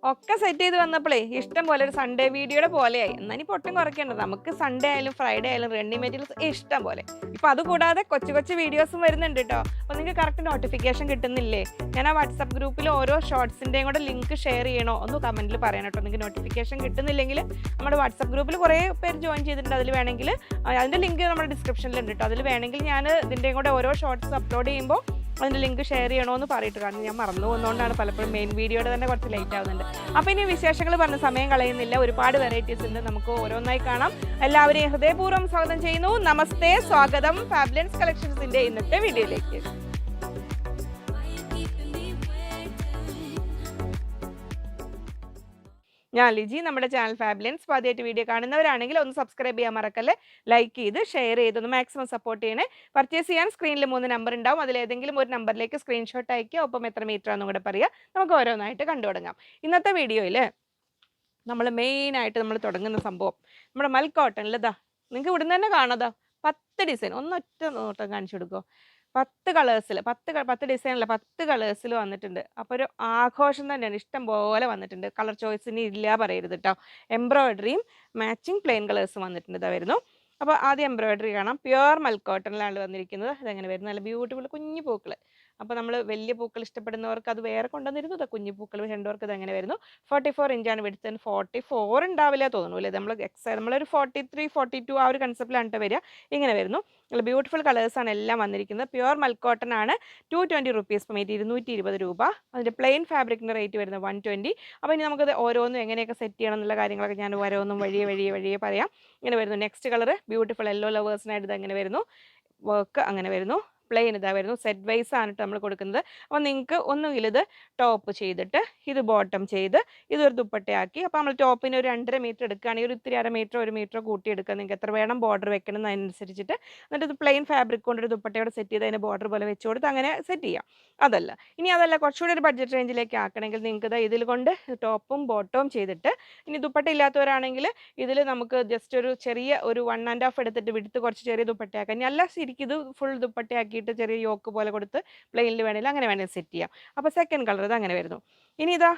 ഒക്കെ സെറ്റ് ചെയ്ത് വന്നപ്പോഴേ ഇഷ്ടം പോലെ ഒരു സൺഡേ വീഡിയോയുടെ പോലെയായി. എന്നാ ഇനി പൊട്ടും കുറയ്ക്കേണ്ടത്. നമുക്ക് സൺഡേ ആയാലും ഫ്രൈഡേ ആയാലും റണ്ണിങ് മെറ്റീരിയൽസ് ഇഷ്ടം പോലെ. ഇപ്പൊ അതുകൂടാതെ കൊച്ചു കൊച്ചു വീഡിയോസും വരുന്നുണ്ട് കേട്ടോ. അപ്പോൾ നിങ്ങൾക്ക് കറക്റ്റ് നോട്ടിഫിക്കേഷൻ കിട്ടുന്നില്ലേ? ഞാൻ ആ വാട്സാപ്പ് ഗ്രൂപ്പിൽ ഓരോ ഷോർട്സിൻ്റെയും കൂടെ ലിങ്ക് ഷെയർ ചെയ്യണോ ഒന്ന് കമൻറ്റിൽ പറയണം കേട്ടോ. നിങ്ങൾക്ക് നോട്ടിഫിക്കേഷൻ കിട്ടുന്നില്ലെങ്കിൽ നമ്മുടെ വാട്സാപ്പ് ഗ്രൂപ്പിൽ കുറേ പേര് ജോയിൻ ചെയ്തിട്ടുണ്ട്. അതിൽ വേണമെങ്കിൽ അതിൻ്റെ ലിങ്ക് നമ്മുടെ ഡിസ്ക്രിപ്ഷനിലുണ്ട് കേട്ടോ. അതിൽ വേണമെങ്കിൽ ഞാൻ ഇതിൻ്റെയും കൂടെ ഓരോ ഷോർട്സ് അപ്ലോഡ് ചെയ്യുമ്പോൾ അതിൻ്റെ ലിങ്ക് ഷെയർ ചെയ്യണമെന്ന് പറയിട്ട്, കാരണം ഞാൻ മറന്നു പോകുന്നതുകൊണ്ടാണ് പലപ്പോഴും മെയിൻ വീഡിയോയുടെ തന്നെ കുറച്ച് ലേറ്റ് ആവുന്നുണ്ട്. അപ്പോൾ ഇനി വിശേഷങ്ങൾ പറഞ്ഞ് സമയം കളയുന്നില്ല. ഒരുപാട് വെറൈറ്റീസ് ഉണ്ട്, നമുക്ക് ഓരോന്നായി കാണാം. എല്ലാവരെയും ഹൃദയപൂർവ്വം സ്വാഗതം ചെയ്യുന്നു. നമസ്തേ, സ്വാഗതം ഫാബ്ലൻസ് കളക്ഷൻസിൻ്റെ ഇന്നത്തെ വീഡിയോയിലേക്ക്. ഞാൻ ലിജി. നമ്മുടെ ചാനൽ ഫാബ്ലൻസ് ആദ്യമായിട്ട് വീഡിയോ കാണുന്നവരാണെങ്കിൽ ഒന്ന് സബ്സ്ക്രൈബ് ചെയ്യാൻ മറക്കല്ലേ. ലൈക്ക് ചെയ്ത് ഷെയർ ചെയ്തൊന്ന് മാക്സിമം സപ്പോർട്ട് ചെയ്യണേ. പർച്ചേസ് ചെയ്യാൻ സ്ക്രീനിൽ 3 നമ്പർ ഉണ്ടാവും. അതിലേതെങ്കിലും ഒരു നമ്പറിലേക്ക് സ്ക്രീൻഷോട്ട് അയക്കുക. ഒപ്പം എത്ര മീറ്റർ ആണെന്നും കൂടെ പറയുക. നമുക്ക് ഓരോന്നായിട്ട് കണ്ടു തുടങ്ങാം. ഇന്നത്തെ വീഡിയോയിൽ നമ്മൾ മെയിനായിട്ട് നമ്മൾ തുടങ്ങുന്ന സംഭവം നമ്മുടെ മൽ കോട്ടണിൽ ഇതാ നിങ്ങൾക്ക് ഇവിടുന്ന് തന്നെ കാണാതാ 10 ഡിസൈൻ ഒന്നൊറ്റ നോട്ടം കാണിച്ചു കൊടുക്കുമോ. 10 കളേഴ്സിൽ 10 ഡിസൈനിൽ 10 കളേഴ്സിൽ വന്നിട്ടുണ്ട്. അപ്പോൾ ഒരു ആഘോഷം തന്നെയാണ്. ഇഷ്ടം പോലെ വന്നിട്ടുണ്ട്. കളർ ചോയ്സിന് ഇല്ല പറയരുത് കേട്ടോ. എംബ്രോയിഡറിയും മാച്ചിങ് പ്ലെയിൻ കളേഴ്സും വന്നിട്ടുണ്ട്. ഇതാ വരുന്നു. അപ്പോൾ ആദ്യം എംബ്രോയിഡറി കാണാം. പ്യുവർ മൽക്കോട്ടണിലാണ് വന്നിരിക്കുന്നത്. ഇതെങ്ങനെ വരുന്നത്? നല്ല ബ്യൂട്ടിഫുൾ കുഞ്ഞു പൂക്കൾ. അപ്പോൾ നമ്മൾ വലിയ പൂക്കൾ ഇഷ്ടപ്പെടുന്നവർക്ക് അത് വേറെ കൊണ്ടുവന്നിരുന്നു. കുഞ്ഞു പൂക്കൾ വേണ്ടവർക്ക് ഇത് എങ്ങനെ വരുന്നു? 44 ഇഞ്ചാണ് വിടുത്ത്. 44 ഉണ്ടാവില്ല തോന്നുന്നു അല്ലേ? നമ്മളൊരു 43 42 ആ ഒരു കൺസെപ്റ്റിലാണ് വരിക. ഇങ്ങനെ വരുന്നു. നല്ല ബ്യൂട്ടിഫുൾ കളേഴ്സാണ് എല്ലാം വന്നിരിക്കുന്നത്. പ്യുവർ മൽക്കോട്ടൺ ആണ്. 220 റുപ്പീസ് പെർ മീറ്റർ, 220 രൂപ. അതിൻ്റെ പ്ലെയിൻ ഫാബ്രിക്കിൻ്റെ റേറ്റ് വരുന്നത് 120. അപ്പോൾ ഇനി നമുക്കത് ഓരോന്നും എങ്ങനെയൊക്കെ സെറ്റ് ചെയ്യണം എന്നുള്ള കാര്യങ്ങളൊക്കെ ഞാൻ ഓരോന്നും വഴിയെ പറയാം. ഇങ്ങനെ വരുന്നു. നെക്സ്റ്റ് കളർ ബ്യൂട്ടിഫുൾ യെല്ലോ ലവേഴ്സിനായിട്ട് ഇത് എങ്ങനെ വരുന്നു? വർക്ക് അങ്ങനെ വരുന്നു. പ്ലെയിൻ ഇതാ വരുന്നു. സെറ്റ് വൈസ് ആണ് നമ്മൾ കൊടുക്കുന്നത്. അപ്പോൾ നിങ്ങൾക്ക് ഒന്നുകിൽ ഇത് ടോപ്പ് ചെയ്തിട്ട് ഇത് ബോട്ടം ചെയ്ത് ഇതൊരു ദുപ്പട്ടയാക്കി, അപ്പോൾ നമ്മൾ ടോപ്പിന് ഒരു 2.5 മീറ്റർ എടുക്കുകയാണെങ്കിൽ ഒരു ഇത്തിരി 1/2 മീറ്റർ 1 മീറ്റർ കൂട്ടി എടുക്കുക. നിങ്ങൾക്ക് എത്ര വേണം ബോർഡർ വെക്കണം എന്നനുസരിച്ചിട്ട്. എന്നിട്ട് ഇത് പ്ലെയിൻ ഫാബ്രിക് കൊണ്ടൊരു ദുപ്പട്ടയോടെ സെറ്റ് ചെയ്ത് അതിന് ബോർഡർ പോലെ വെച്ച് കൊടുത്ത് അങ്ങനെ സെറ്റ് ചെയ്യാം. അതല്ല കുറച്ചുകൂടി ഒരു ബഡ്ജറ്റ് റേഞ്ചിലേക്ക് ആക്കണമെങ്കിൽ നിങ്ങൾക്ക് ഇതിൽ കൊണ്ട് ടോപ്പും ബോട്ടവും ചെയ്തിട്ട്, ഇനി ദുപ്പട്ട ഇല്ലാത്തവരാണെങ്കിൽ ഇതിൽ നമുക്ക് ജസ്റ്റ് ഒരു ചെറിയ ഒരു 1.5 എടുത്തിട്ട് വിടുത്ത് കുറച്ച് ചെറിയ ദുപ്പട്ടയാക്കാം. ഇനി അല്ല ശരിക്കും ഇത് ഫുൾ ദുപ്പട്ടയാക്കിയിട്ട് ചെറിയ യോക്ക് പോലെ കൊടുത്ത് പ്ലെയിനിൽ വേണമെങ്കിൽ അങ്ങനെ വേണമെങ്കിൽ സെറ്റ് ചെയ്യാം. അപ്പോൾ സെക്കൻഡ് കളർ ഇത് അങ്ങനെ വരുന്നു. ഇനി ഇതാ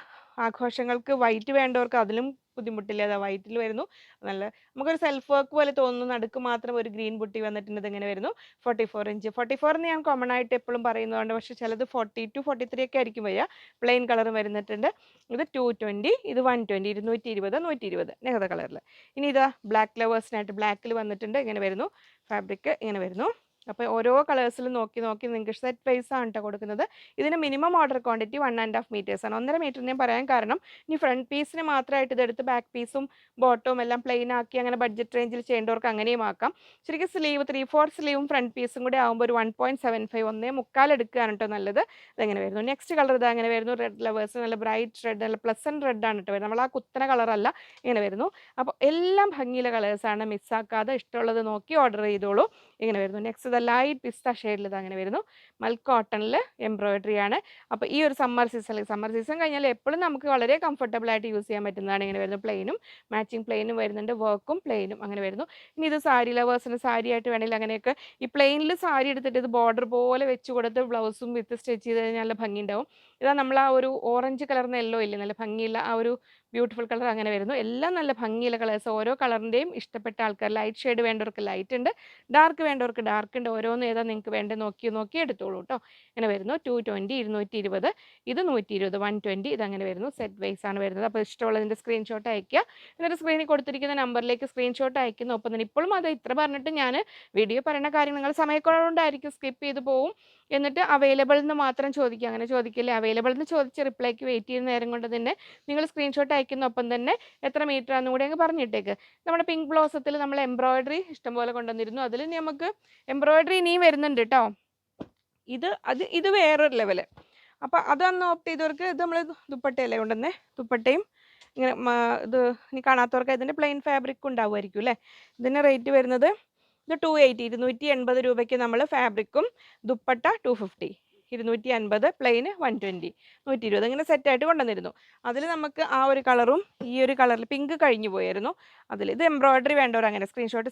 ആഘോഷങ്ങൾക്ക് വൈറ്റ് വേണ്ടവർക്ക് അതിലും ബുദ്ധിമുട്ടില്ല. അതാ വൈറ്റിൽ വരുന്നു. നല്ല നമുക്കൊരു സെൽഫ് വർക്ക് പോലെ തോന്നുന്നു. നടുക്ക് മാത്രം ഒരു ഗ്രീൻ ബുട്ടി വന്നിട്ടുണ്ട്. ഇങ്ങനെ വരുന്നു. 44 ഇഞ്ച്. 44 എന്ന് ഞാൻ കോമൺ ആയിട്ട് എപ്പോഴും പറയുന്നതുകൊണ്ട്, പക്ഷേ ചിലത് 42 43 ഒക്കെ ആയിരിക്കും വരിക. പ്ലെയിൻ കളർ വരുന്നിട്ടുണ്ട്. ഇത് 220, ഇത് 120, 220 120 നെഹ്ത കളറിൽ. ഇനി ഇതാ ബ്ലാക്ക് ലവേഴ്സിനായിട്ട് ബ്ലാക്കിൽ വന്നിട്ടുണ്ട്. ഇങ്ങനെ വരുന്നു. ഫാബ്രിക് ഇങ്ങനെ വരുന്നു. അപ്പോൾ ഓരോ കളേഴ്സിലും നോക്കി നിങ്ങൾക്ക് സെറ്റ് വൈസ് ആണ് കേട്ടോ കൊടുക്കുന്നത്. ഇതിന് മിനിമം ഓർഡർ ക്വാണ്ടിറ്റി 1.5 മീറ്റേഴ്സ് ആണ്. 1.5 മീറ്റർ ഞാൻ പറയാൻ കാരണം, ഇനി ഫ്രണ്ട് പീസിന് മാത്രമായിട്ട് ഇതെടുത്ത് ബാക്ക് പീസും ബോട്ടവും എല്ലാം പ്ലെയിൻ ആക്കി അങ്ങനെ ബഡ്ജറ്റ് റേഞ്ചിൽ ചെയ്യേണ്ടവർക്ക് അങ്ങനെയും ആക്കാം. ശരിക്കും സ്ലീവ് 3/4 സ്ലീവും ഫ്രണ്ട് പീസും കൂടെ ആകുമ്പോൾ ഒരു 1.75 1.75 എടുക്കുകയാണ് കേട്ടോ നല്ലത്. ഇതെങ്ങനെ വരുന്നു? നെക്സ്റ്റ് കളർ ഇത് അങ്ങനെ വരുന്നു. റെഡ് ലവേഴ്സ്, നല്ല ബ്രൈറ്റ് റെഡ്, നല്ല പ്ലസൻറ്റ് റെഡ് ആണ് കേട്ടോ വരുന്നത്. നമ്മൾ ആ കുത്തന കളറല്ല. ഇങ്ങനെ വരുന്നു. അപ്പോൾ എല്ലാം ഭംഗിയിലെ കളേഴ്സാണ്. മിസ്സാക്കാതെ ഇഷ്ടമുള്ളത് നോക്കി ഓർഡർ ചെയ്തോളൂ. ഇങ്ങനെ വരുന്നു. നെക്സ്റ്റ് ഇത് ലൈറ്റ് പിസ്ത ഷെയ്ഡിൽ ഇത് അങ്ങനെ വരുന്നു. മൽ കോട്ടണിൽ എംബ്രോയിഡറി ആണ്. അപ്പോൾ ഈ ഒരു സമ്മർ സീസൺ കഴിഞ്ഞാൽ എപ്പോഴും നമുക്ക് വളരെ കംഫർട്ടബിൾ ആയിട്ട് യൂസ് ചെയ്യാൻ പറ്റുന്നതാണ്. ഇങ്ങനെ വരുന്നു. പ്ലെയിനും മാച്ചിങ് പ്ലെയിനും വരുന്നുണ്ട്. വർക്കും പ്ലെയിനും അങ്ങനെ വരുന്നു. ഇനി ഇത് സാരി ലവേഴ്സിന് സാരി ആയിട്ട് വേണമെങ്കിൽ അങ്ങനെയൊക്കെ ഈ പ്ലെയിനിൽ സാരി എടുത്തിട്ട് ഇത് ബോർഡർ പോലെ വെച്ച് കൊടുത്ത് ബ്ലൗസും വിത്ത് സ്റ്റിച്ച് ചെയ്ത് കഴിഞ്ഞാൽ നല്ല ഭംഗി ഉണ്ടാവും. ഇതാ നമ്മൾ ആ ഒരു ഓറഞ്ച് കളറിന് യെല്ലോ ഇല്ലേ, നല്ല ഭംഗിയുള്ള ആ ഒരു ബ്യൂട്ടിഫുൾ കളർ അങ്ങനെ വരുന്നു. എല്ലാം നല്ല ഭംഗിയുള്ള കളേഴ്സ്. ഓരോ കളറിൻ്റെയും ഇഷ്ടപ്പെട്ട ആൾക്കാർ, ലൈറ്റ് ഷെയ്ഡ് വേണ്ടവർക്ക് ലൈറ്റ് ഉണ്ട്, ഡാർക്ക് വേണ്ടവർക്ക് ഡാർക്ക് ഉണ്ട്. ഓരോന്ന് ഏതാ നിങ്ങൾക്ക് വേണ്ടത് നോക്കി എടുത്തോളൂ കേട്ടോ. ഇങ്ങനെ വരുന്നു. 220, 220, ഇത് 120, 120 ഇതങ്ങനെ വരുന്നു. സെറ്റ് വൈസ് ആണ് വരുന്നത്. അപ്പോൾ ഇഷ്ടമുള്ളതിൻ്റെ സ്ക്രീൻഷോട്ട് അയയ്ക്കുക. എന്നിട്ട് സ്ക്രീനിൽ കൊടുത്തിരിക്കുന്ന നമ്പറിലേക്ക് സ്ക്രീൻഷോട്ട് അയക്കുന്നു. ഒപ്പം തന്നെ ഇപ്പോഴും അത് ഇത്ര പറഞ്ഞിട്ട് ഞാൻ വീഡിയോ പറയുന്ന കാര്യം നിങ്ങൾ സമയക്കുറവുകൊണ്ടായിരിക്കും സ്കിപ്പ് ചെയ്ത് പോവും. എന്നിട്ട് അവൈലബിൾ എന്ന് മാത്രം ചോദിക്കുക. അങ്ങനെ ചോദിക്കില്ല. അവൈലബിൾ എന്ന് ചോദിച്ച് റിപ്ലൈക്ക് വെയിറ്റ് ചെയ്യുന്ന നേരം കൊണ്ട് തന്നെ നിങ്ങൾ സ്ക്രീൻഷോട്ട് അയക്കുന്ന ഒപ്പം തന്നെ എത്ര മീറ്റർ ആണെന്നും കൂടി അങ്ങ് പറഞ്ഞിട്ടേക്ക്. നമ്മുടെ പിങ്ക് ബ്ലൗസത്തിൽ നമ്മൾ എംബ്രോയിഡറി ഇഷ്ടംപോലെ കൊണ്ടുവന്നിരുന്നു. അതിൽ നമുക്ക് എംബ്രോയിഡറി ഇനിയും വരുന്നുണ്ട് കേട്ടോ. ഇത് വേറൊരു ലെവല്. അപ്പോൾ അതൊന്ന് ഓപ്റ്റ് ചെയ്തവർക്ക് ഇത് നമ്മൾ ദുപ്പട്ടയല്ലേ കൊണ്ടുവന്നേ. ദുപ്പട്ടയും ഇങ്ങനെ ഇത് ഇനി കാണാത്തവർക്ക് ഇതിൻ്റെ പ്ലെയിൻ ഫാബ്രിക് ഉണ്ടാവുമായിരിക്കും അല്ലേ. ഇതിൻ്റെ റേറ്റ് വരുന്നത് ഇത് 280 280 രൂപയ്ക്ക് നമ്മൾ ഫാബ്രിക്കും ദുപ്പട്ട 250. 250, പ്ലെയിൻ 120, 120 ഇങ്ങനെ സെറ്റായിട്ട് കൊണ്ടുവന്നിരുന്നു. അതിൽ നമുക്ക് ആ ഒരു കളറും ഈ ഒരു കളറിൽ പിങ്ക് കഴിഞ്ഞു പോയായിരുന്നു. ഇത് എംബ്രോയിഡറി വേണ്ടവർ അങ്ങനെ സ്ക്രീൻഷോട്ട്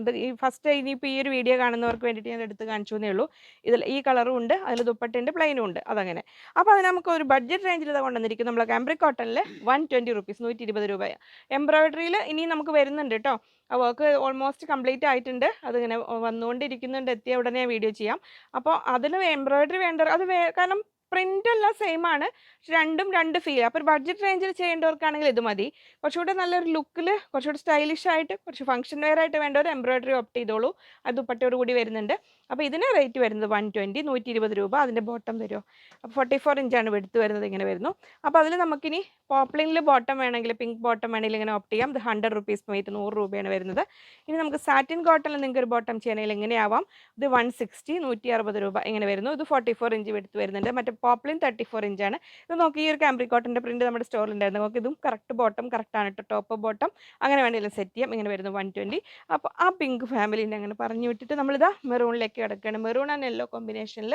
ഇത് ഈ ഫസ്റ്റ് ഇനിയിപ്പോൾ ഈ ഒരു വീഡിയോ കാണുന്നവർക്ക് വേണ്ടിയിട്ട് ഞാൻ എടുത്ത് കാണിച്ചു എന്നേ ഉള്ളൂ. ഇതിൽ ഈ കളറും ഉണ്ട്, അതിൽ ദുപ്പട്ടയുണ്ട്, പ്ലെയിനും ഉണ്ട്, അതങ്ങനെ. അപ്പോൾ അത് നമുക്ക് ഒരു ബഡ്ജറ്റ് റേഞ്ചിൽ ഇത് കൊണ്ടുവന്നിരിക്കും. നമ്മൾ കാംബ്രിക് കോട്ടണിൽ 120 റുപ്പീസ്, 120 രൂപ. എംബ്രോയിഡറിയിൽ ഇനി നമുക്ക് വരുന്നുണ്ട് കേട്ടോ. ആ വർക്ക് ഓൾമോസ്റ്റ് കംപ്ലീറ്റ് ആയിട്ടുണ്ട്. അതിങ്ങനെ വന്നുകൊണ്ടിരിക്കുന്നുണ്ട്. എത്തിയ ഉടനെ വീഡിയോ ചെയ്യാം. അപ്പോൾ അതിന് എംബ്രോയിഡറി വേണ്ടവർ കാരണം പ്രിൻ്റ് എല്ലാം സെയിം ആണ്, പക്ഷെ രണ്ടും രണ്ട് ഫീൽ. അപ്പോൾ ഒരു ബഡ്ജറ്റ് റേഞ്ചിൽ ചെയ്യേണ്ടവർക്കാണെങ്കിൽ ഇത് മതി. കുറച്ചുകൂടെ നല്ലൊരു ലുക്കിൽ, കുറച്ചുകൂടി സ്റ്റൈലിഷ് ആയിട്ട്, കുറച്ച് ഫംഗ്ഷൻ വെയർ ആയിട്ട് വേണ്ടവർ എംബ്രോയിഡറി ഓപ്റ്റ് ചെയ്തോളൂ. അത് ദുപ്പട്ടയോട് കൂടി വരുന്നുണ്ട്. അപ്പോൾ ഇതിന് റേറ്റ് വരുന്നത് 120, 120 രൂപ. അതിൻ്റെ ബോട്ടം വരുമോ? അപ്പോൾ 44 ഇഞ്ചാണ് വെടുത്ത് വരുന്നത്. ഇങ്ങനെ വരുന്നു. അപ്പോൾ അതിൽ നമുക്കിനി പോപ്ലിനിൽ ബോട്ടം വേണമെങ്കിൽ, പിങ്ക് ബോട്ടം വേണമെങ്കിൽ ഇങ്ങനെ ഓപ്റ്റ് ചെയ്യാം. ഇത് 100 റുപ്പീസ് പോയിട്ട് 100 രൂപയാണ് വരുന്നത്. ഇനി നമുക്ക് സാറ്റിൻ കോട്ടണിൽ നിങ്ങൾക്ക് ഒരു ബോട്ടം ചെയ്യണമെങ്കിൽ എങ്ങനെയാവാം? ഇത് 160, 160 രൂപ ഇങ്ങനെ വരുന്നു. ഇത് 44 ഇഞ്ച് വെടുത്ത് വരുന്നുണ്ട്. മറ്റേ പോപ്ലിൻ 34 ഇഞ്ചാണ്. ഇത് നോക്കി, ഈ ഒരു കാംബ്രിക് കോട്ടൻ്റെ പ്രിൻറ്റ് നമ്മുടെ സ്റ്റോറിലുണ്ടായിരുന്നു. നമുക്ക് ഇതും കറക്റ്റ് ബോട്ടം കറക്റ്റാണ് കേട്ടോ. ടോപ്പ് ബോട്ടം അങ്ങനെ വേണമെങ്കിലും സെറ്റ് ചെയ്യാം. ഇങ്ങനെ വരുന്നു 120. അപ്പോൾ ആ പിങ്ക് ഫാമിലിൻ്റെ അങ്ങനെ പറഞ്ഞു വിട്ടിട്ട് നമ്മളിതാ മെറൂണിലേക്ക് കിടക്കുകയാണ്. മെറൂൺ ആൻഡ് യെല്ലോ കോമ്പിനേഷനിൽ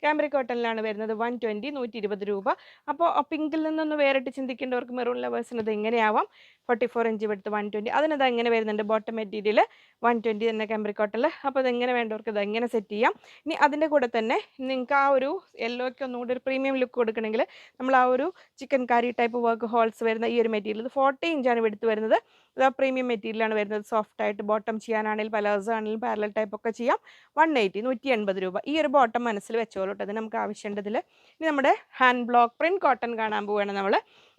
കാംബ്രിക് കോട്ടണിലാണ് വരുന്നത്. 120, 120 രൂപ. അപ്പോൾ പിങ്കിൽ നിന്നൊന്ന് വേറിട്ട് ചിന്തിക്കേണ്ടവർക്ക് മെറൂൺ ലവേഴ്സിന് ഇത് എങ്ങനെയാവാം? 44 ഇഞ്ച് വെടുത്ത് 120. അതിനത് എങ്ങനെ വരുന്നുണ്ട്? ബോട്ടം മെറ്റീരിയൽ 120 തന്നെ കാംബ്രിക് കോട്ടണിൽ. അപ്പോൾ അതെങ്ങനെ വേണ്ടവർക്ക് ഇത് എങ്ങനെ സെറ്റ് ചെയ്യാം. ഇനി അതിൻ്റെ കൂടെ തന്നെ നിങ്ങൾക്ക് ആ ഒരു യെല്ലോയ്ക്ക് ഒന്നുകൂടി ഒരു പ്രീമിയം ലുക്ക് കൊടുക്കണമെങ്കിൽ നമ്മൾ ആ ഒരു chicken curry type work holes വരുന്ന ഈ ഒരു മെറ്റീരിയൽ, ഇത് 40 ഇഞ്ചാണ് വെടുത്ത് വരുന്നത്. ഇത് ആ പ്രീമിയം മെറ്റീരിയലാണ് വരുന്നത്. സോഫ്റ്റ് ആയിട്ട് ബോട്ടം ചെയ്യാനാണെങ്കിലും പലാസോ ആണെങ്കിലും പാരലൽ ടൈപ്പ് ഒക്കെ ചെയ്യാം. 180, 180 രൂപ. ഈ ഒരു ബോട്ടം മനസ്സിൽ വെച്ചോളൂ കേട്ടോ. അത് നമുക്ക് ആവശ്യമുണ്ടതിൽ. ഇനി നമ്മുടെ ഹാൻഡ് ബ്ലോക്ക് പ്രിൻറ്റ് കോട്ടൺ കാണാൻ പോവുകയാണ് നമ്മൾ.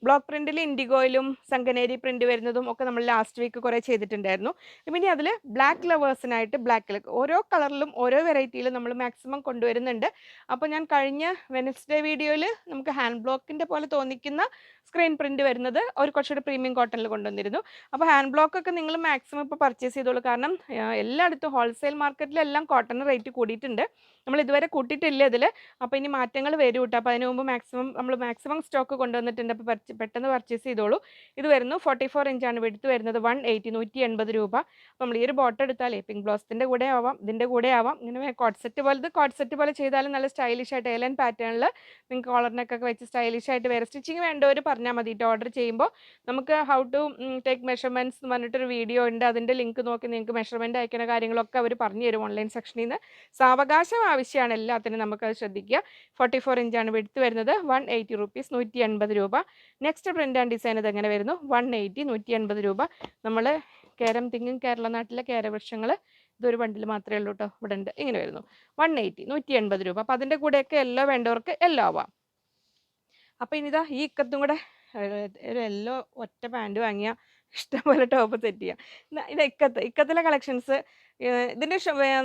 ബ്ലോക്ക് പ്രിൻറ്റിൽ ഇൻഡിഗോയിലും സംഗനേരി പ്രിൻറ്റ് വരുന്നതും ഒക്കെ നമ്മൾ ലാസ്റ്റ് വീക്ക് കുറേ ചെയ്തിട്ടുണ്ടായിരുന്നു. പിന്നെ അതിൽ ബ്ലാക്ക് ലവേഴ്സിനായിട്ട് ബ്ലാക്കിൽ ഓരോ കളറിലും ഓരോ വെറൈറ്റിയിലും നമ്മൾ മാക്സിമം കൊണ്ടുവരുന്നുണ്ട്. അപ്പോൾ ഞാൻ കഴിഞ്ഞ വെനസ്ഡേ വീഡിയോയിൽ നമുക്ക് ഹാൻഡ് ബ്ലോക്കിൻ്റെ പോലെ തോന്നിക്കുന്ന സ്ക്രീൻ പ്രിൻറ്റ് വരുന്നത് ഒരു കുറച്ചുകൂടി പ്രീമിയം കോട്ടണിൽ കൊണ്ടുവന്നിരുന്നു. അപ്പോൾ ഹാൻഡ് ബ്ലോക്കൊക്കെ നിങ്ങൾ മാക്സിമം ഇപ്പോൾ പർച്ചേസ് ചെയ്തോളൂ. കാരണം എല്ലായിടത്തും ഹോൾസെയിൽ മാർക്കറ്റിലെല്ലാം കോട്ടൺ റേറ്റ് കൂടിയിട്ടുണ്ട്. നമ്മൾ ഇതുവരെ കൂട്ടിയിട്ടില്ല ഇതിൽ. അപ്പോൾ ഇനി മാറ്റങ്ങൾ വരും കേട്ടോ. അപ്പോൾ അതിന് മുമ്പ് നമ്മൾ മാക്സിമം സ്റ്റോക്ക് കൊണ്ടുവന്നിട്ടുണ്ട്. അപ്പോൾ പെട്ടെന്ന് പർച്ചേസ് ചെയ്തോളൂ. ഇത് വരുന്നു 44 ഇഞ്ചാണ് വെടുത്ത് വരുന്നത്. 180, 180 രൂപ. അപ്പോൾ നമ്മൾ ഈ ഒരു ബോട്ടം എടുത്താലേ പിങ്ക് ബ്ലൗസിൻ്റെ കൂടെ ആവാം, ഇതിൻ്റെ കൂടെ ആവാം. ഇങ്ങനെ കോട്ട് സെറ്റ് പോലെ ചെയ്താലും നല്ല സ്റ്റൈലിഷ് ആയിട്ട് ഏലൻ പാറ്റേണിൽ നിങ്ങൾക്ക് കോളറിനൊക്കെ വെച്ച് സ്റ്റൈലിഷ് ആയിട്ട് വേറെ സ്റ്റിച്ചിങ് വേണ്ടവർ പറഞ്ഞാൽ മതി. ഓർഡർ ചെയ്യുമ്പോൾ നമുക്ക് ഹൗ ടു ടേക്ക് മെഷർമെൻറ്റ്സ് എന്ന് പറഞ്ഞിട്ടൊരു വീഡിയോ ഉണ്ട്. അതിൻ്റെ ലിങ്ക് നോക്കി നിങ്ങൾക്ക് മെഷർമെൻറ്റ് അയക്കുന്ന കാര്യങ്ങളൊക്കെ അവർ പറഞ്ഞു തരും ഓൺലൈൻ സെക്ഷനിൽ നിന്ന്. സാവകാശം ആവശ്യമാണ് എല്ലാത്തിനും, നമുക്കത് ശ്രദ്ധിക്കുക. 44 ഇഞ്ചാണ് വെടുത്ത് വരുന്നത്. 180 റുപ്പീസ്, 180 രൂപ. നെക്സ്റ്റ് പ്രിൻ്റ് ആൻഡ് ഡിസൈൻ ഇത് എങ്ങനെ വരുന്നു? 180, 180 രൂപ. നമ്മൾ കേരള നാട്ടിലെ കേരവൃക്ഷങ്ങൾ ഇതൊരു ബണ്ടിൽ മാത്രമേ ഉള്ളൂ കേട്ടോ. ഇവിടെ ഉണ്ട്. ഇങ്ങനെ വരുന്നു 180, 180 രൂപ. അപ്പോൾ അതിൻ്റെ കൂടെയൊക്കെ യെല്ലോ വേണ്ടവർക്ക് യെല്ലോ ആവാം. അപ്പോൾ ഇനിതാ ഈ ഇക്കത്തും കൂടെ ഒരു യെല്ലോ ഒറ്റ പാൻറ്റ് വാങ്ങിയ ഇഷ്ടംപോലെ ടോപ്പ് സെറ്റ് ചെയ്യാം. ഇത് ഇക്കത്തിലെ കളക്ഷൻസ് ഇതിൻ്റെ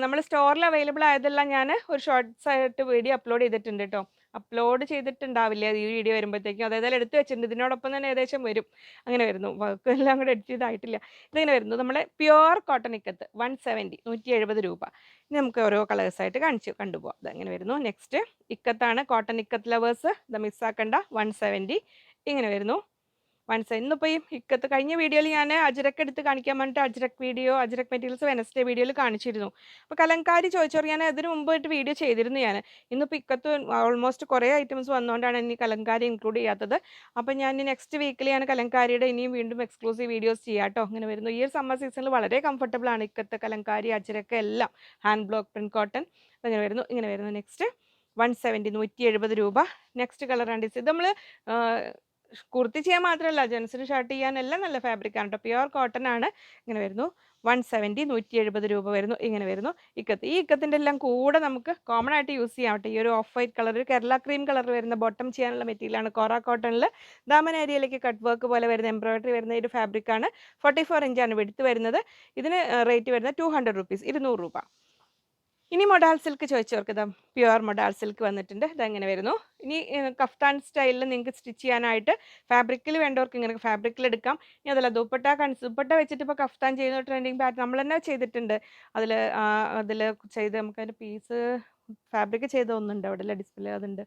നമ്മൾ സ്റ്റോറിൽ അവൈലബിൾ ആയതെല്ലാം ഞാൻ ഒരു ഷോർട്ട്സ് ആയിട്ട് വീഡിയോ അപ്ലോഡ് ചെയ്തിട്ടുണ്ട് കേട്ടോ. അപ്ലോഡ് ചെയ്തിട്ടുണ്ടാവില്ല ഈ വീഡിയോ വരുമ്പോഴത്തേക്കും. അതായത് എടുത്ത് വെച്ചിട്ടുണ്ട്. ഇതിനോടൊപ്പം തന്നെ ഏകദേശം വരും. അങ്ങനെ വരുന്നു. വർക്ക് എല്ലാം കൂടെ എഡിറ്റ് ചെയ്തായിട്ടില്ല. ഇതിങ്ങനെ വരുന്നു. നമ്മളെ പ്യുവർ കോട്ടൺ ഇക്കത്ത് 170, 170 രൂപ. ഇനി നമുക്ക് ഓരോ കളേഴ്സായിട്ട് കണ്ടുപോകാം. അതങ്ങനെ വരുന്നു. നെക്സ്റ്റ് ഇക്കത്താണ്. കോട്ടൺ ഇക്കത്ത് ലവേഴ്സ് ഇത് മിസ്സാക്കണ്ട. 170 ഇങ്ങനെ വരുന്നു. ഇന്നിപ്പോൾ ഈ ഇക്കത്ത് കഴിഞ്ഞ വീഡിയോയിൽ ഞാൻ അജ്രക്ക് എടുത്ത് കാണിക്കാൻ വേണ്ടിയിട്ട് അജ്രക്ക് മെറ്റീരിയൽസ് വെനസ്ഡേ വീഡിയോയിൽ കാണിച്ചിരുന്നു. അപ്പോൾ കലങ്കാരി ചോദിച്ചവർ ഞാൻ അതിന് മുമ്പായിട്ട് വീഡിയോ ചെയ്തിരുന്നു ഞാൻ. ഇന്നിപ്പോൾ ഇക്കത്ത് ഓൾമോസ്റ്റ് കുറേ ഐറ്റംസ് വന്നുകൊണ്ടാണ് ഇനി കലങ്കാരി ഇൻക്ലൂഡ് ചെയ്യാത്തത്. അപ്പോൾ ഞാൻ നെക്സ്റ്റ് വീക്കിൽ ഞാൻ കലങ്കാരിയുടെ ഇനിയും വീണ്ടും എക്സ്ക്ലൂസീവ് വീഡിയോസ് ചെയ്യാം കേട്ടോ. അങ്ങനെ വരുന്നു. ഈ ഒരു സമ്മർ സീസണിൽ വളരെ കംഫർട്ടബിൾ ആണ് ഇക്കത്ത്, കലങ്കാരി, അജ്രക്ക് എല്ലാം. ഹാൻഡ് ബ്ലോക്ക് പ്രിൻറ്റ് കോട്ടൺ അങ്ങനെ വരുന്നു. ഇങ്ങനെ വരുന്നു. നെക്സ്റ്റ് 170, 170 രൂപ. Next colour and design. ഇത് നമ്മൾ കുർത്തി ചെയ്യാൻ മാത്രമല്ല, ജെൻസിന് ഷർട്ട് ചെയ്യാനെല്ലാം നല്ല ഫാബ്രിക്കാണ് കേട്ടോ. പ്യുവർ കോട്ടൺ ആണ്. ഇങ്ങനെ വരുന്നു. 170, 170 രൂപ വരുന്നു. ഇങ്ങനെ വരുന്നു ഇക്കത്ത്. ഈ ഇക്കത്തിൻ്റെ എല്ലാം കൂടെ നമുക്ക് കോമൺ ആയിട്ട് യൂസ് ചെയ്യാം കേട്ടോ. ഈ ഒരു of white colour, Kerala cream colour വരുന്ന ബോട്ടം ചെയ്യാനുള്ള മെറ്റീരിയലാണ് കോറ കോട്ടണിൽ. ദാമൻ ഏരിയയിലേക്ക് കട്ട് വർക്ക് പോലെ വരുന്ന എംബ്രോയിഡറി വരുന്ന ഒരു ഫാബ്രിക്കാണ്. 44 ഇഞ്ചാണ് വെടുത്ത് വരുന്നത്. ഇതിന് റേറ്റ് വരുന്നത് 200 റുപ്പീസ്, 200 രൂപ. ഇനി മൊഡാൾ സിൽക്ക് ചോദിച്ചവർക്ക് ഇതാ പ്യുവർ മൊഡാൾ സിൽക്ക് വന്നിട്ടുണ്ട്. ഇതെങ്ങനെ വരുന്നു? ഇനി കഫ്താൻ സ്റ്റൈലിൽ നിങ്ങൾക്ക് സ്റ്റിച്ച് ചെയ്യാനായിട്ട് ഫാബ്രിക്കിൽ വേണ്ടവർക്ക് ഇങ്ങനെ ഫാബ്രിക്കിൽ എടുക്കാം. ഇനി അതല്ല ദുപ്പട്ട വെച്ചിട്ട് ഇപ്പോൾ കഫ്താൻ ചെയ്യുന്ന ട്രെൻഡിങ് പാറ്റേൺ നമ്മൾ തന്നെ ചെയ്തിട്ടുണ്ട്. അതിൽ ചെയ്ത് നമുക്കതിൻ്റെ പീസ് ഫാബ്രിക് ചെയ്ത ഒന്നുണ്ട് അവിടെ അല്ലേ ഡിസ്പ്ലേ അതുണ്ട്.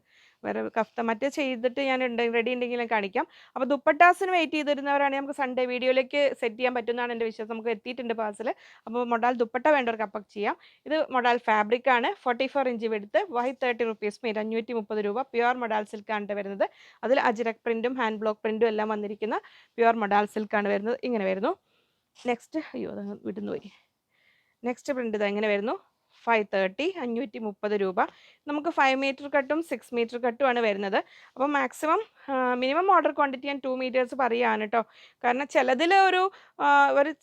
വേറെ കഫ്ത മറ്റേ ചെയ്തിട്ട് ഞാൻ റെഡി ഉണ്ടെങ്കിൽ ഞാൻ കാണിക്കാം. അപ്പോൾ ദുപ്പട്ടാസിന് വെയിറ്റ് ചെയ്തിരുന്നവരാണെങ്കിൽ നമുക്ക് സൺഡേ വീഡിയോയിലേക്ക് സെറ്റ് ചെയ്യാൻ പറ്റുമെന്നാണ് എൻ്റെ വിശ്വാസം. നമുക്ക് എത്തിയിട്ടുണ്ട് പാർസൽ. അപ്പോൾ മൊഡാൽ ദുപ്പട്ട വേണ്ടവർക്ക് അപ്പം ചെയ്യാം. ഇത് മൊഡാൽ ഫാബ്രിക് ആണ്. 44 ഇഞ്ച് വിഡ്ത്ത്, 530 റുപ്പീസ് മെയ്ഡ്, 530 രൂപ. പ്യുവർ മൊഡാൽ സിൽക്കാണ് വരുന്നത്. അതിൽ അജ്രക് പ്രിന്റും ഹാൻഡ് ബ്ലോക്ക് പ്രിന്റും എല്ലാം വന്നിരിക്കുന്ന പ്യുവർ മൊഡാൽ സിൽക്കാണ് വരുന്നത്. ഇങ്ങനെ വരുന്നു. നെക്സ്റ്റ് അയ്യോ അതങ്ങ് വിടുന്നു പോയി. നെക്സ്റ്റ് പ്രിന്റ് ഇത് എങ്ങനെ വരുന്നു? 530, 530 രൂപ. നമുക്ക് 5 മീറ്റർ കട്ടും 6 മീറ്റർ കട്ടുമാണ് വരുന്നത്. അപ്പോൾ മാക്സിമം മിനിമം ഓർഡർ ക്വാണ്ടിറ്റി ഞാൻ 2 മീറ്റേഴ്സ് പറയുകയാണ് കേട്ടോ. കാരണം ചിലതിൽ ഒരു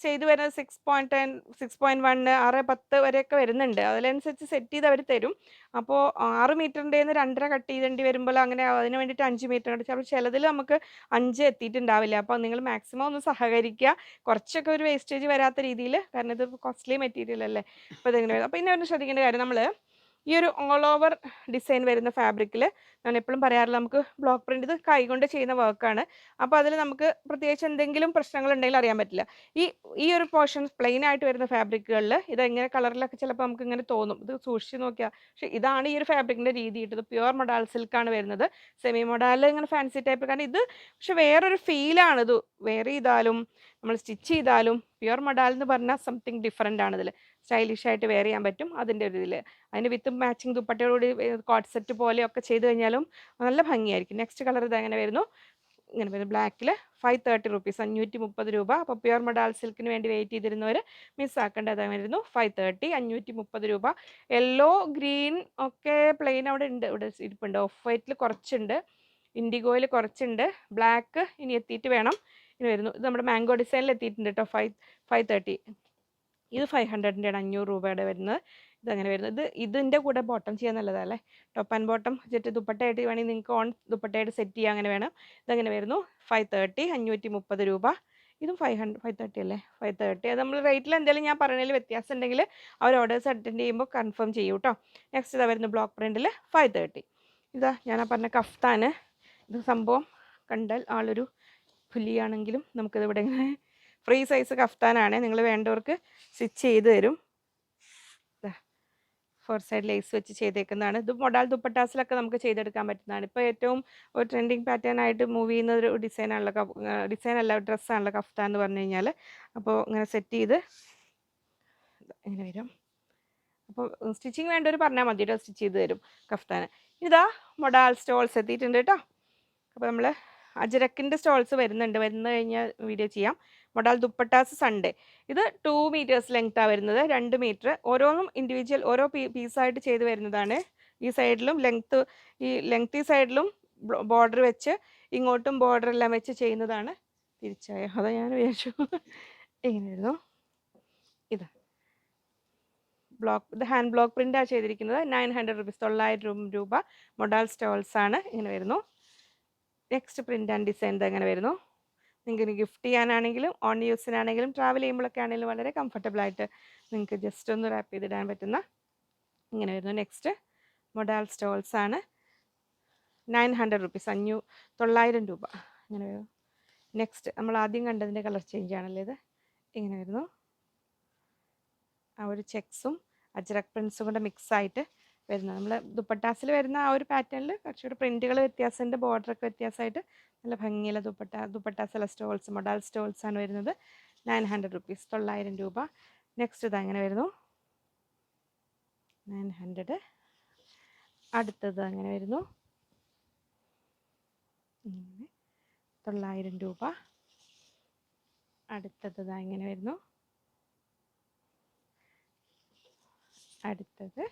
ചെയ്തു വരുന്നത് 6.10, 6.1, 6.10 വരെയൊക്കെ വരുന്നുണ്ട്. അതിനനുസരിച്ച് സെറ്റ് ചെയ്ത് അവർ തരും. അപ്പോൾ 6 മീറ്ററിൻ്റെന്ന് 2.5 കട്ട് ചെയ്തേണ്ടി വരുമ്പോൾ അങ്ങനെ അതിന് വേണ്ടിയിട്ട് 5 മീറ്റർ കട്ട്. അപ്പോൾ ചിലതിൽ നമുക്ക് 5 എത്തിയിട്ടുണ്ടാവില്ല. അപ്പോൾ നിങ്ങൾ മാക്സിമം ഒന്ന് സഹകരിക്കുക. കുറച്ചൊക്കെ ഒരു വേസ്റ്റേജ് വരാത്ത രീതിയിൽ, കാരണം ഇത് കോസ്റ്റ്ലി മെറ്റീരിയൽ അല്ലേ. അപ്പോൾ ഇതെങ്ങനെ വരും? അപ്പോൾ ഇനി ഒന്ന് ശ്രദ്ധിക്കേണ്ട കാര്യം, നമ്മൾ ഈ ഒരു ഓൾ ഓവർ ഡിസൈൻ വരുന്ന ഫാബ്രിക്കിൽ ഞാൻ എപ്പോഴും പറയാറില്ല, നമുക്ക് ബ്ലോക്ക് പ്രിന്റ് ഇത് കൈകൊണ്ട് ചെയ്യുന്ന വർക്കാണ്. അപ്പോൾ അതിൽ നമുക്ക് പ്രത്യേകിച്ച് എന്തെങ്കിലും പ്രശ്നങ്ങൾ ഉണ്ടെങ്കിൽ അറിയാൻ പറ്റില്ല. ഈ ഈ ഒരു പോർഷൻ പ്ലെയിൻ ആയിട്ട് വരുന്ന ഫാബ്രിക്കുകളിൽ ഇതെങ്ങനെ കളറിലൊക്കെ ചിലപ്പോൾ നമുക്ക് ഇങ്ങനെ തോന്നും, ഇത് സൂക്ഷിച്ച് നോക്കിയാൽ. പക്ഷേ ഇതാണ് ഈ ഒരു ഫാബ്രിക്കിൻ്റെ രീതി. ഇത് പ്യുവർ മൊഡാൽ സിൽക്കാണ് വരുന്നത്. സെമി മൊഡാൽ ഇങ്ങനെ ഫാൻസി ടൈപ്പ്, കാരണം ഇത് പക്ഷെ വേറൊരു ഫീലാണ്. ഇത് വെയർ ചെയ്താലും നമ്മൾ സ്റ്റിച്ച് ചെയ്താലും പ്യുവർ മൊഡാൽ എന്ന് പറഞ്ഞാൽ സംതിങ് ഡിഫറെൻ്റ് ആണ്. ഇതിൽ സ്റ്റൈലിഷ് ആയിട്ട് വെയർ ചെയ്യാൻ പറ്റും. അതിൻ്റെ ഒരു ഇതിൽ അതിന് വിത്ത് മാച്ചിങ് ദുപ്പട്ടയോടുകൂടി കോട്ട് സെറ്റ് പോലെയൊക്കെ ചെയ്ത് കഴിഞ്ഞാലും നല്ല ഭംഗിയായിരിക്കും. നെക്സ്റ്റ് കളർ ഇത് എങ്ങനെ വരുന്നു? ഇങ്ങനെ വരുന്നു ബ്ലാക്കിൽ 530 റുപ്പീസ്, 530 രൂപ. അപ്പോൾ പ്യുവർ മൊഡാൽ സിൽക്കിന് വേണ്ടി വെയിറ്റ് ചെയ്തിരുന്നവർ മിസ്സാക്കേണ്ടത് വരുന്നു. 530, 530 രൂപ. യെല്ലോ ഗ്രീൻ ഒക്കെ പ്ലെയിൻ അവിടെ ഉണ്ട്, ഇവിടെ ഇരിപ്പുണ്ട്. ഓഫ് വൈറ്റിൽ കുറച്ചുണ്ട്, ഇൻഡിഗോയിൽ കുറച്ചുണ്ട്, ബ്ലാക്ക് ഇനി എത്തിയിട്ട് വേണം. ഇനി വരുന്നു ഇത് നമ്മുടെ മാംഗോ ഡിസൈനിൽ എത്തിയിട്ടുണ്ട് കേട്ടോ. 530. ഇത് 500-ൻ്റെ ആണ്, 500 രൂപയുടെ വരുന്നത്. ഇതങ്ങനെ വരുന്നത്. ഇതിൻ്റെ കൂടെ ബോട്ടം ചെയ്യാൻ നല്ലതല്ലേ, ടോപ്പ് ആൻഡ് ബോട്ടം ജെറ്റ് ദുപ്പട്ടയായിട്ട് വേണമെങ്കിൽ നിങ്ങൾക്ക് ഓൺ ദുപ്പട്ടയായിട്ട് സെറ്റ് ചെയ്യാൻ അങ്ങനെ വേണം. ഇതങ്ങനെ വരുന്നു. 530, 530 രൂപ. ഇതും 530 അല്ലേ? 530. അത് നമ്മൾ റേറ്റിൽ എന്തെങ്കിലും ഞാൻ പറഞ്ഞതിൽ വ്യത്യാസം ഉണ്ടെങ്കിൽ അവർ ഓർഡേഴ്സ് അറ്റൻഡ് ചെയ്യുമ്പോൾ കൺഫേം ചെയ്യൂ കേട്ടോ. നെക്സ്റ്റ് ഇതാ വരുന്നു ബ്ലോക്ക് പ്രിൻറ്റിൽ 530. ഇതാ ഞാൻ പറഞ്ഞ കഫ്താന്. ഇത് സംഭവം കണ്ടാൽ ആളൊരു പുലിയാണെങ്കിലും നമുക്കിത് ഇവിടെ ഇങ്ങനെ ഫ്രീ സൈസ് കഫ്താനാണ്. നിങ്ങൾ വേണ്ടവർക്ക് സ്റ്റിച്ച് ചെയ്ത് തരും. 4 സൈഡ് ലേസ് വെച്ച് ചെയ്തേക്കുന്നതാണ്. ഇത് മൊഡാൽ ദുപ്പട്ടാസിലൊക്കെ നമുക്ക് ചെയ്തെടുക്കാൻ പറ്റുന്നതാണ്. ഇപ്പോൾ ഏറ്റവും ഒരു ട്രെൻഡിങ് പാറ്റേൺ ആയിട്ട് മൂവ് ചെയ്യുന്ന ഒരു ഡിസൈനാണല്ലോ, ഡിസൈനല്ല ഡ്രസ്സാണല്ലോ കഫ്താൻ എന്ന് പറഞ്ഞു കഴിഞ്ഞാൽ. അപ്പോൾ ഇങ്ങനെ സെറ്റ് ചെയ്ത് ഇങ്ങനെ വരും. അപ്പോൾ സ്റ്റിച്ചിങ് വേണ്ടവർ പറഞ്ഞാൽ മതി കേട്ടോ, സ്റ്റിച്ച് ചെയ്ത് തരും കഫ്താന്. ഇതാ മൊഡാൽ സ്റ്റോൾസ് എത്തിയിട്ടുണ്ട് കേട്ടോ. അപ്പോൾ നമ്മൾ അജരക്കിൻ്റെ സ്റ്റോൾസ് വരുന്നുണ്ട്, വന്നു കഴിഞ്ഞാൽ വീഡിയോ ചെയ്യാം. Modal dupattas Sunday. ഇത് 2 മീറ്റേഴ്സ് ലെങ്ത്താണ് വരുന്നത്, 2 മീറ്റർ. ഓരോന്നും ഇൻഡിവിജ്വൽ ഓരോ പീസായിട്ട് ചെയ്ത് വരുന്നതാണ്. ഈ സൈഡിലും ഈ സൈഡിലും ബോർഡർ വെച്ച് ഇങ്ങോട്ടും ബോർഡർ എല്ലാം വെച്ച് ചെയ്യുന്നതാണ്. തിരിച്ചായോ? അതാ ഞാൻ വിചാരിച്ചു. ഇങ്ങനെയായിരുന്നു. ഇത് ഇത് ഹാൻഡ് ബ്ലോക്ക് പ്രിൻ്റാണ് ചെയ്തിരിക്കുന്നത്. 900 റുപ്പീസ്, 900 രൂപ. മൊഡാൽ സ്റ്റോൾസ് ആണ്. ഇങ്ങനെ വരുന്നു. നെക്സ്റ്റ് പ്രിൻ്റ് ആൻഡ് ഡിസൈൻ ഇതെങ്ങനെ വരുന്നു? നിങ്ങൾക്ക് ഗിഫ്റ്റ് ചെയ്യാനാണെങ്കിലും ഓൺ യൂസിനാണെങ്കിലും ട്രാവൽ ചെയ്യുമ്പോഴൊക്കെ ആണെങ്കിലും വളരെ കംഫർട്ടബിളായിട്ട് നിങ്ങൾക്ക് ജസ്റ്റ് ഒന്ന് റാപ്പ് ചെയ്തിടാൻ പറ്റുന്ന ഇങ്ങനെ വരുന്നു. നെക്സ്റ്റ് മൊഡാൽ സ്റ്റോൾസ് ആണ്. 900 റുപ്പീസ്, 900 രൂപ. ഇങ്ങനെ വരും. നെക്സ്റ്റ് നമ്മൾ ആദ്യം കണ്ടതിൻ്റെ കളർ ചേഞ്ച് ആണല്ലോ ഇത്. ഇങ്ങനെ വരുന്നു. ആ ഒരു ചെക്സും അജ്രക് പ്രിൻസും കൂടെ മിക്സായിട്ട് വരുന്നത്. നമ്മൾ ദുപ്പട്ടാസിൽ വരുന്ന ആ ഒരു പാറ്റേണിൽ കുറച്ചുകൂടെ പ്രിൻറ്റുകൾ വ്യത്യാസമുണ്ട്, ബോർഡറൊക്കെ വ്യത്യാസമായിട്ട് നല്ല ഭംഗിയുള്ള ദുപ്പട്ടാസിലെ സ്റ്റോൾസ്, മൊഡാൽ സ്റ്റോൾസ് ആണ് വരുന്നത്. 900 റുപ്പീസ്, 900 രൂപ. നെക്സ്റ്റ് ഇത് അങ്ങനെ വരുന്നു. 900. അടുത്തത് അങ്ങനെ വരുന്നു. 900 രൂപ. അടുത്തത് അങ്ങനെ വരുന്നു. അടുത്തത്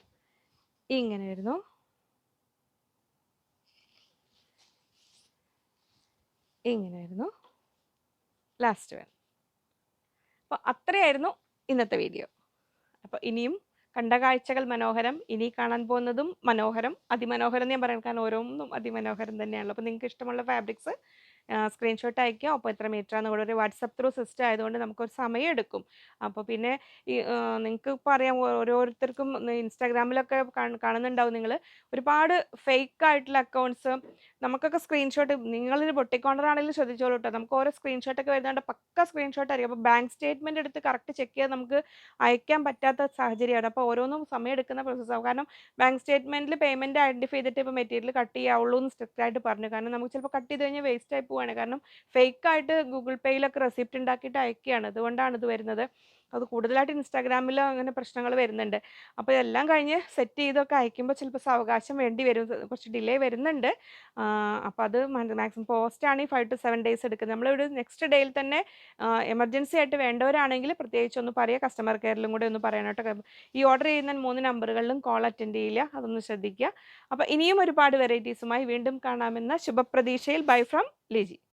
ഇങ്ങനെ വരുന്നു. ഇങ്ങനെ വരുന്നു. Last one. അപ്പോൾ അത്രയായിരുന്നു ഇന്നത്തെ വീഡിയോ. അപ്പോൾ ഇനിയും കണ്ട കാഴ്ചകൾ മനോഹരം, ഇനി കാണാൻ പോകുന്നതും മനോഹരം, അതിമനോഹരം എന്ന് ഞാൻ പറയാൻ കാരണം ഓരോന്നും അതിമനോഹരം തന്നെയാണല്ലോ. അപ്പോൾ നിങ്ങൾക്ക് ഇഷ്ടമുള്ള ഫാബ്രിക്സ് സ്ക്രീൻഷോട്ട് അയക്കുക. ഒപ്പം എത്ര മീറ്ററാന്ന് കൂടെ ഒരു വാട്സാപ്പ് ത്രൂ സിസ്റ്റം ആയതുകൊണ്ട് നമുക്കൊരു സമയമെടുക്കും. അപ്പോൾ പിന്നെ ഈ നിങ്ങൾക്ക് ഇപ്പോൾ അറിയാം ഓരോരുത്തർക്കും ഇൻസ്റ്റാഗ്രാമിലൊക്കെ കാണുന്നുണ്ടാവും നിങ്ങൾ. ഒരുപാട് ഫേക്ക് ആയിട്ടുള്ള അക്കൗണ്ട്സ് നമുക്കൊക്കെ സ്ക്രീൻഷോട്ട് നിങ്ങളൊരു ബൊട്ടിക് ഓണർ ആണെങ്കിലും ശ്രദ്ധിച്ചോളൂ കേട്ടോ. നമുക്ക് ഓരോ സ്ക്രീൻഷോട്ടൊക്കെ വരുന്നതുകൊണ്ട് പക്ക സ്ക്രീൻഷോട്ട് ആയിരിക്കും. അപ്പോൾ ബാങ്ക് സ്റ്റേറ്റ്മെന്റ് എടുത്ത് കറക്റ്റ് ചെക്ക് ചെയ്താൽ നമുക്ക് അയക്കാൻ പറ്റാത്ത സാഹചര്യമാണ്. അപ്പോൾ ഓരോന്നും സമയമെടുക്കുന്ന പ്രോസസ്സാവും. കാരണം ബാങ്ക് സ്റ്റേറ്റ്മെന്റിൽ പേയ്മെന്റ് ഐഡന്റിഫൈ ചെയ്തിട്ട് ഇപ്പോൾ മെറ്റീരിയൽ കട്ട് ചെയ്യാവുള്ളൂ എന്ന് സ്ട്രിക്റ്റ് ആയിട്ട് പറഞ്ഞു. കാരണം നമുക്ക് ചിലപ്പോൾ കട്ട് ചെയ്ത് കഴിഞ്ഞാൽ വേസ്റ്റ് ആയി പോവാണ്. കാരണം ഫേക്ക് ആയിട്ട് ഗൂഗിൾ പേയിലൊക്കെ റെസിപ്റ്റ് ഉണ്ടാക്കിയിട്ട് അയക്കുകയാണ്. അതുകൊണ്ടാണ് ഇത് വരുന്നത്. അത് കൂടുതലായിട്ട് ഇൻസ്റ്റാഗ്രാമിൽ അങ്ങനെ പ്രശ്നങ്ങൾ വരുന്നുണ്ട്. അപ്പോൾ ഇതെല്ലാം കഴിഞ്ഞ് സെറ്റ് ചെയ്തൊക്കെ അയക്കുമ്പോൾ ചിലപ്പോൾ സാവകാശം വേണ്ടി വരും. കുറച്ച് ഡിലേ വരുന്നുണ്ട്. അപ്പോൾ അത് മാക്സിമം പോസ്റ്റ് ആണെങ്കിൽ 5 to 7 ഡേയ്സ് എടുക്കുന്നത്. നമ്മളിവിടെ നെക്സ്റ്റ് ഡേയിൽ തന്നെ എമർജൻസി ആയിട്ട് വേണ്ടവരാണെങ്കിൽ പ്രത്യേകിച്ച് ഒന്ന് പറയുക. കസ്റ്റമർ കെയറിലും കൂടെ ഒന്ന് പറയണം കേട്ടോ. ഈ ഓർഡർ ചെയ്യുന്ന 3 നമ്പറുകളിലും കോൾ അറ്റൻഡ് ചെയ്യില്ല. അതൊന്ന് ശ്രദ്ധിക്കുക. അപ്പോൾ ഇനിയും ഒരുപാട് വെറൈറ്റീസുമായി വീണ്ടും കാണാമെന്ന ശുഭപ്രതീക്ഷയിൽ ബൈ ഫ്രം ലിജി.